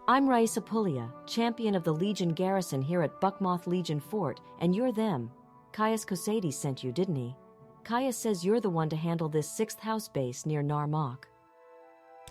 I'm Raisa Pullia, champion of the Legion garrison here at Buckmoth Legion Fort, and you're them. Caius Cosades sent you, didn't he? Caius says you're the one to handle this 6th house base near Narmak.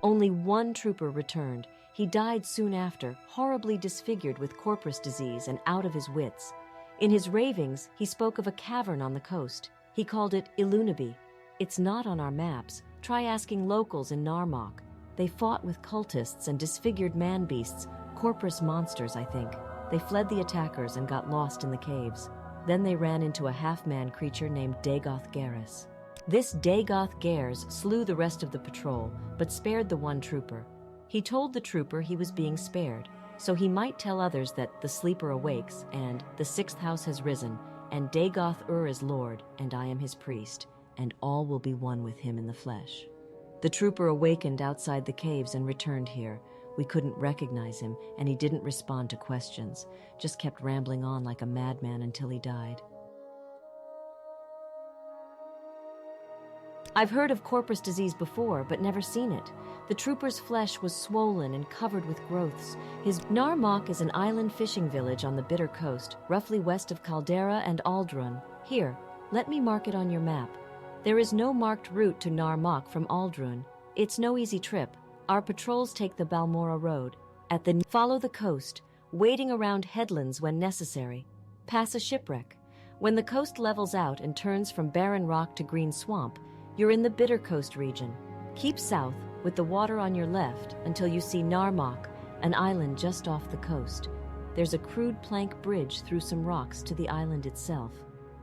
Only one trooper returned. He died soon after, horribly disfigured with corpus disease and out of his wits. In his ravings, he spoke of a cavern on the coast. He called it Ilunabi. It's not on our maps. Try asking locals in Narmak. They fought with cultists and disfigured man-beasts, corpus monsters, I think. They fled the attackers and got lost in the caves. Then they ran into a half-man creature named Dagoth Garrus. This Dagoth Garrus slew the rest of the patrol, but spared the one trooper. He told the trooper he was being spared, so he might tell others that the sleeper awakes, and the 6th house has risen, and Dagoth is Lord, and I am his priest, and all will be one with him in the flesh. The trooper awakened outside the caves and returned here. We couldn't recognize him, and he didn't respond to questions, just kept rambling on like a madman until he died. I've heard of corpus disease before, but never seen it. The trooper's flesh was swollen and covered with growths. His Narmak is an island fishing village on the Bitter Coast, roughly west of Caldera and Aldrun. Here, let me mark it on your map. There is no marked route to Narmak from Aldrun. It's no easy trip. Our patrols take the Balmora Road. Follow the coast, wading around headlands when necessary. Pass a shipwreck. When the coast levels out and turns from barren rock to green swamp, you're in the Bitter Coast region. Keep south, with the water on your left, until you see Narmak, an island just off the coast. There's a crude plank bridge through some rocks to the island itself.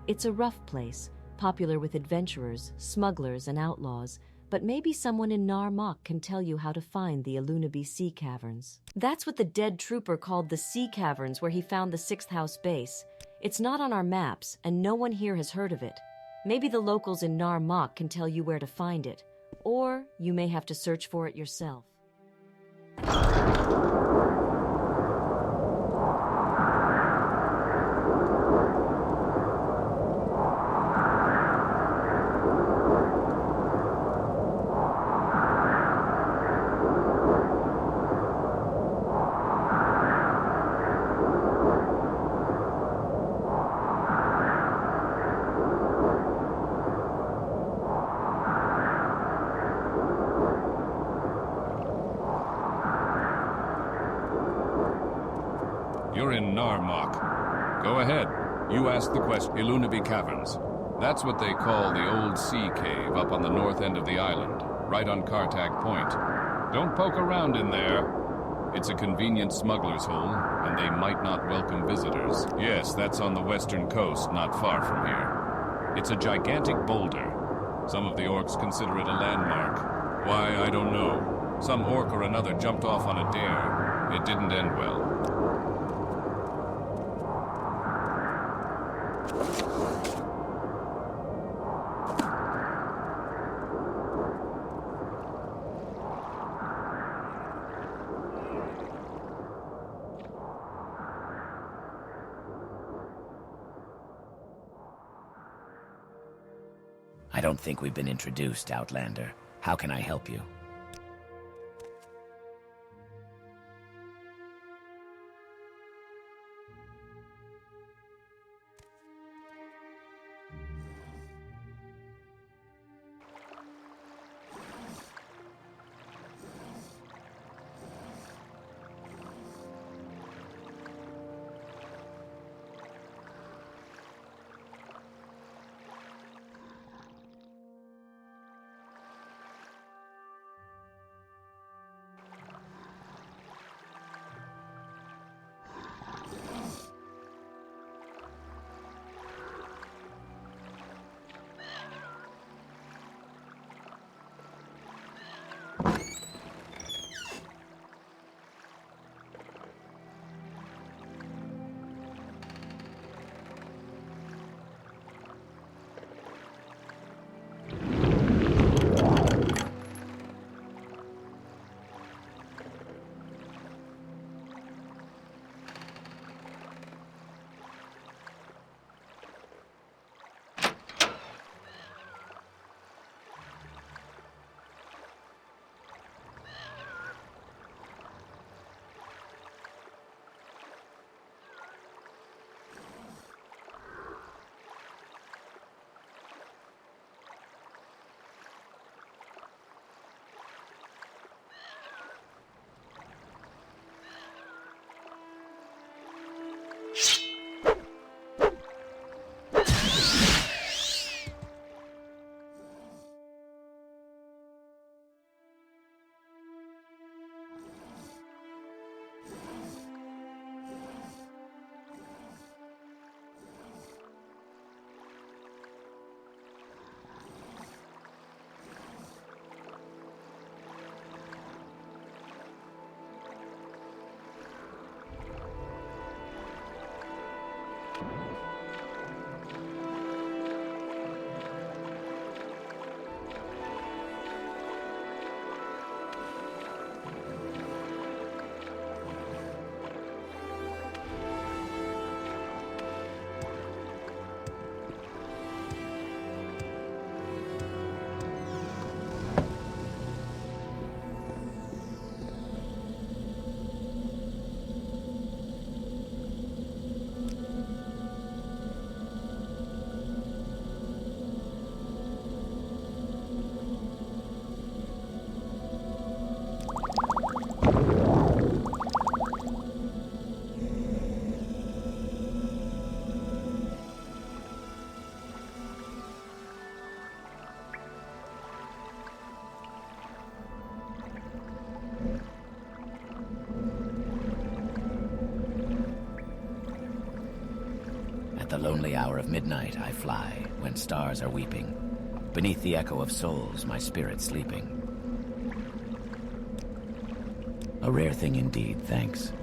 It's a rough place, popular with adventurers, smugglers, and outlaws, but maybe someone in Narmak can tell you how to find the Ilunabi Sea Caverns. That's what the dead trooper called the Sea Caverns where he found the 6th house base. It's not on our maps, and no one here has heard of it. Maybe the locals in Narmak can tell you where to find it, or you may have to search for it yourself. You're in Narmak. Go ahead. You ask the question. Ilunabi Caverns. That's what they call the Old Sea Cave up on the north end of the island, right on Kartag Point. Don't poke around in there. It's a convenient smuggler's hole, and they might not welcome visitors. Yes, that's on the western coast, not far from here. It's a gigantic boulder. Some of the orcs consider it a landmark. Why, I don't know. Some orc or another jumped off on a dare. It didn't end well. I don't think we've been introduced, Outlander. How can I help you? the lonely hour of midnight I fly, when stars are weeping. Beneath the echo of souls, my spirit sleeping. A rare thing indeed, thanks.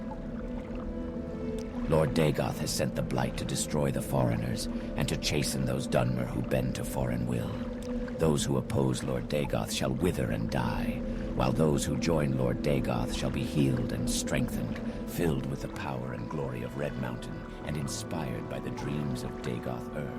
Lord Dagoth has sent the Blight to destroy the foreigners, and to chasten those Dunmer who bend to foreign will. Those who oppose Lord Dagoth shall wither and die, while those who join Lord Dagoth shall be healed and strengthened, filled with the power and glory of Red Mountain, and inspired by the dreams of Dagoth-Ur.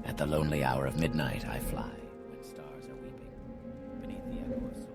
At the lonely hour of midnight I fly, when stars are weeping, beneath the echo of souls.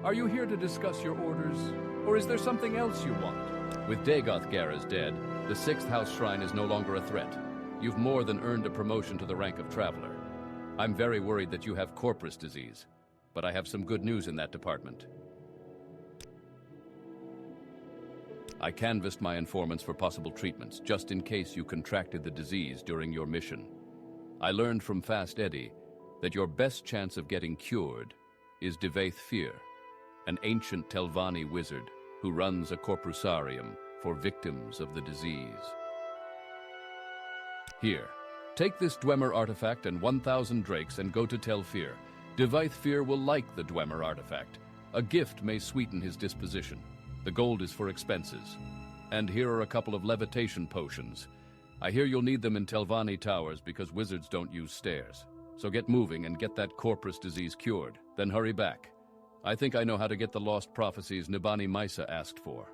Are you here to discuss your orders, or is there something else you want? With Dagoth Gera's dead, the 6th House Shrine is no longer a threat. You've more than earned a promotion to the rank of Traveler. I'm very worried that you have Corpus disease, but I have some good news in that department. I canvassed my informants for possible treatments, just in case you contracted the disease during your mission. I learned from Fast Eddie that your best chance of getting cured is Devaith Fear, an ancient Telvanni wizard who runs a corpusarium for victims of the disease. Here, take this Dwemer artifact and 1,000 drakes and go to Telfir. Devaith Fear will like the Dwemer artifact. A gift may sweeten his disposition. The gold is for expenses. And here are a couple of levitation potions. I hear you'll need them in Telvanni towers because wizards don't use stairs. So get moving and get that Corpus disease cured, then hurry back. I think I know how to get the lost prophecies Nibani Maisa asked for.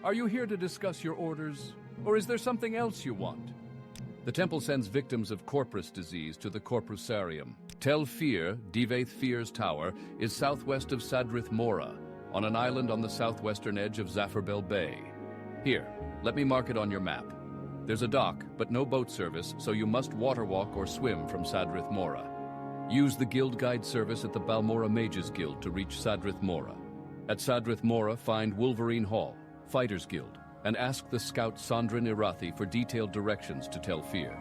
Are you here to discuss your orders, or is there something else you want? The temple sends victims of Corpus disease to the Corpusarium. Tel Fir, Devaith Fir's tower, is southwest of Sadrith Mora, on an island on the southwestern edge of Zafarbel Bay. Here, let me mark it on your map. There's a dock, but no boat service, so you must water walk or swim from Sadrith Mora. Use the guild guide service at the Balmora Mages Guild to reach Sadrith Mora. At Sadrith Mora, find Wolverine Hall, Fighters Guild, and ask the scout Sandra Irathi for detailed directions to Tel Fir.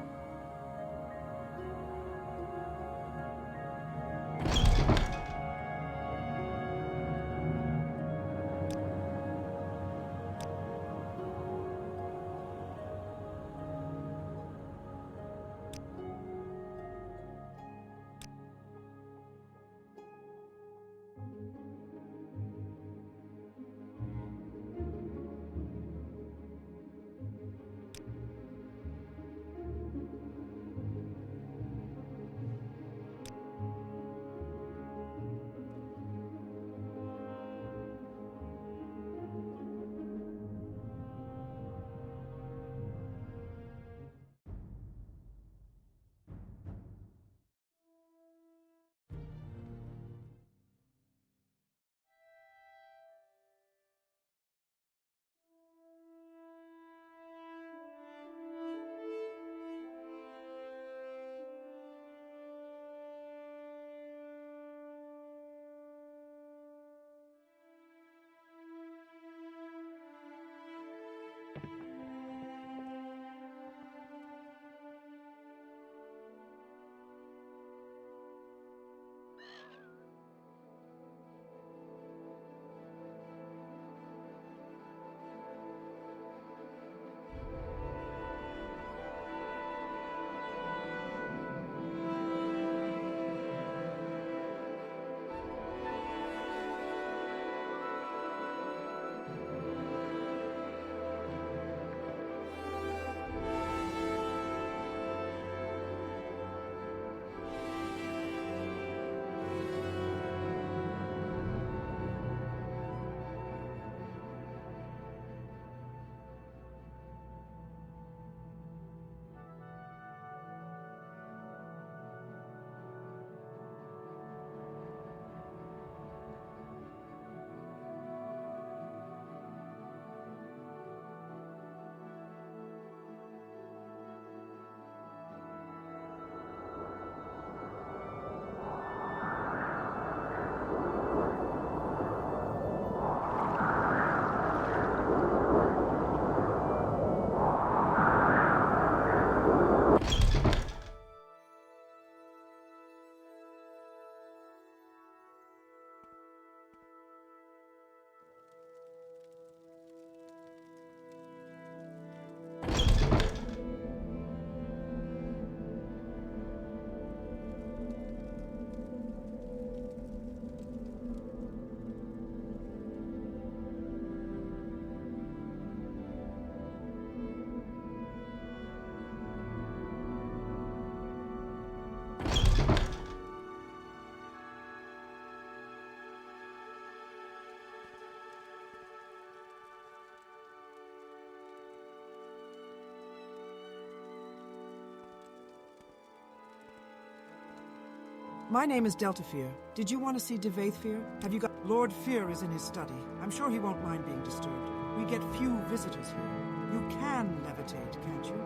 My name is Deltafear. Did you want to see Devaithfear? Have you got... Lord Fear is in his study. I'm sure he won't mind being disturbed. We get few visitors here. You can levitate, can't you?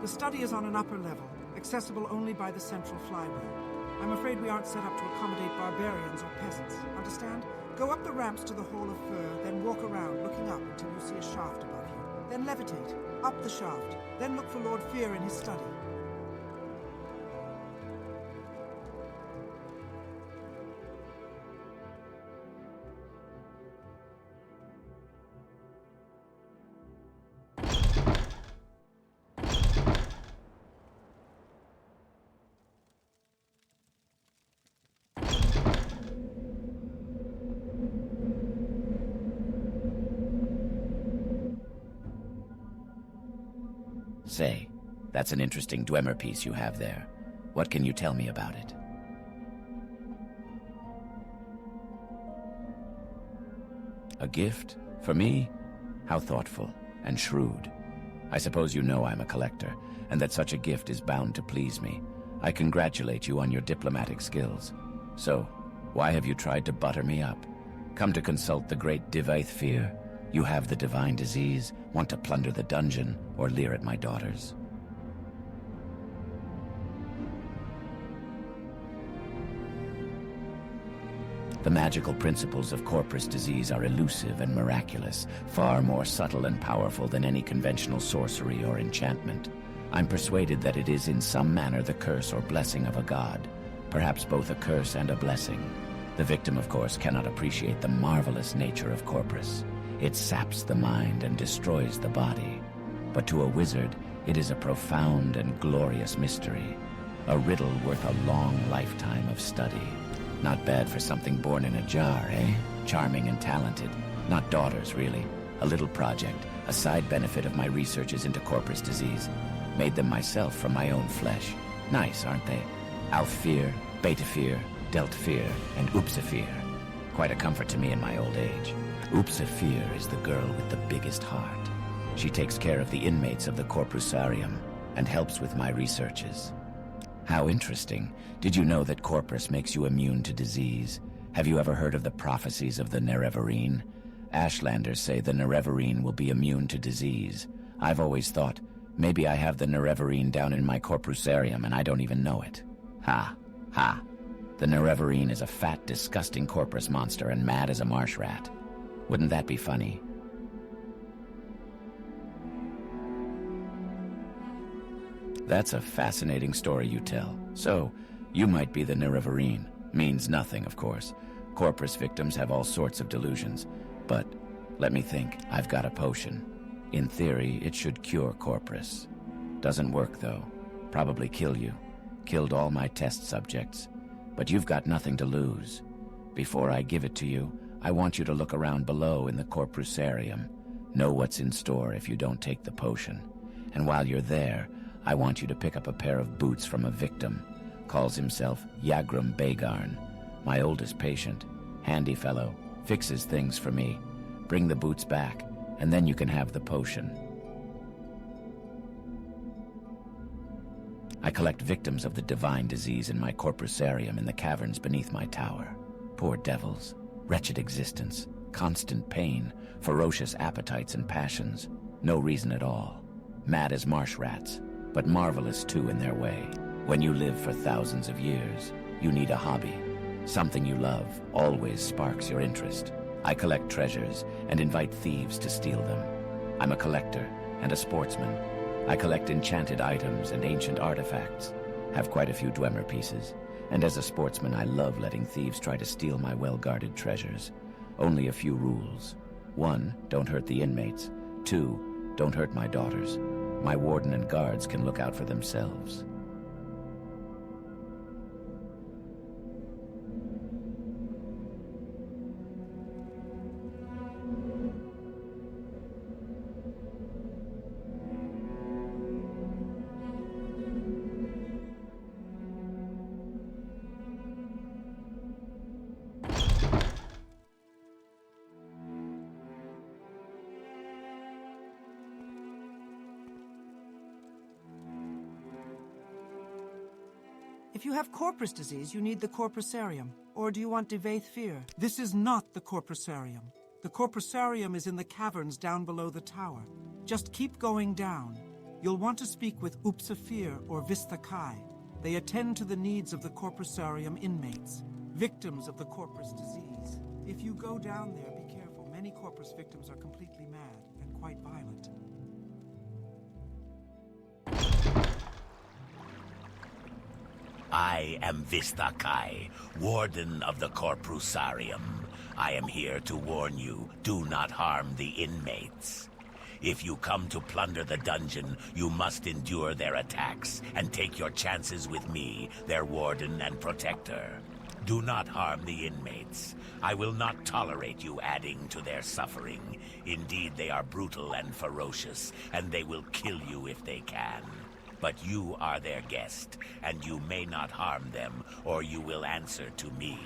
The study is on an upper level, accessible only by the central flyway. I'm afraid we aren't set up to accommodate barbarians or peasants. Understand? Go up the ramps to the Hall of Fur, then walk around, looking up until you see a shaft above you. Then levitate, up the shaft, then look for Lord Fear in his study. Say, that's an interesting Dwemer piece you have there. What can you tell me about it? A gift? For me? How thoughtful and shrewd. I suppose you know I'm a collector, and that such a gift is bound to please me. I congratulate you on your diplomatic skills. So, why have you tried to butter me up? Come to consult the great Devaithfear. You have the divine disease, want to plunder the dungeon, or leer at my daughters. The magical principles of corpus disease are elusive and miraculous, far more subtle and powerful than any conventional sorcery or enchantment. I'm persuaded that it is in some manner the curse or blessing of a god, perhaps both a curse and a blessing. The victim, of course, cannot appreciate the marvelous nature of corpus. It saps the mind and destroys the body. But to a wizard, it is a profound and glorious mystery, a riddle worth a long lifetime of study. Not bad for something born in a jar, eh? Charming and talented. Not daughters, really. A little project, a side benefit of my researches into corpus disease. Made them myself from my own flesh. Nice, aren't they? Alfear, Betafear, Deltfear, and Oopsafear. Quite a comfort to me in my old age. Oopsafear is the girl with the biggest heart. She takes care of the inmates of the Corpusarium and helps with my researches. How interesting. Did you know that corpus makes you immune to disease? Have you ever heard of the prophecies of the Nerevarine? Ashlanders say the Nerevarine will be immune to disease. I've always thought, maybe I have the Nerevarine down in my Corpusarium and I don't even know it. Ha, ha. The Nerevarine is a fat, disgusting corpus monster and mad as a marsh rat. Wouldn't that be funny? That's a fascinating story you tell. So, you might be the Nerevarine. Means nothing, of course. Corpus victims have all sorts of delusions. But, let me think, I've got a potion. In theory, it should cure corpus. Doesn't work, though. Probably kill you. Killed all my test subjects. But you've got nothing to lose. Before I give it to you, I want you to look around below in the Corpusarium. Know what's in store if you don't take the potion. And while you're there, I want you to pick up a pair of boots from a victim. Calls himself Yagrum Bagarn. My oldest patient. Handy fellow. Fixes things for me. Bring the boots back, and then you can have the potion. I collect victims of the divine disease in my Corpusarium in the caverns beneath my tower. Poor devils. Wretched existence. Constant pain. Ferocious appetites and passions. No reason at all. Mad as marsh rats. But marvelous too in their way. When you live for thousands of years, you need a hobby. Something you love always sparks your interest. I collect treasures and invite thieves to steal them. I'm a collector and a sportsman. I collect enchanted items and ancient artifacts. Have quite a few Dwemer pieces. And as a sportsman, I love letting thieves try to steal my well-guarded treasures. Only a few rules. 1, don't hurt the inmates. 2, don't hurt my daughters. My warden and guards can look out for themselves. If you have corpus disease, you need the corpusarium. Or do you want Devaith Fear? This is not the corpusarium. The corpusarium is in the caverns down below the tower. Just keep going down. You'll want to speak with Upsafir or Vista Kai. They attend to the needs of the corpusarium inmates, victims of the corpus disease. If you go down there, be careful. Many corpus victims are completely mad and quite violent. I am Vista Kai, Warden of the Corpusarium. I am here to warn you, do not harm the inmates. If you come to plunder the dungeon, you must endure their attacks and take your chances with me, their warden and protector. Do not harm the inmates. I will not tolerate you adding to their suffering. Indeed, they are brutal and ferocious, and they will kill you if they can. But you are their guest, and you may not harm them, or you will answer to me.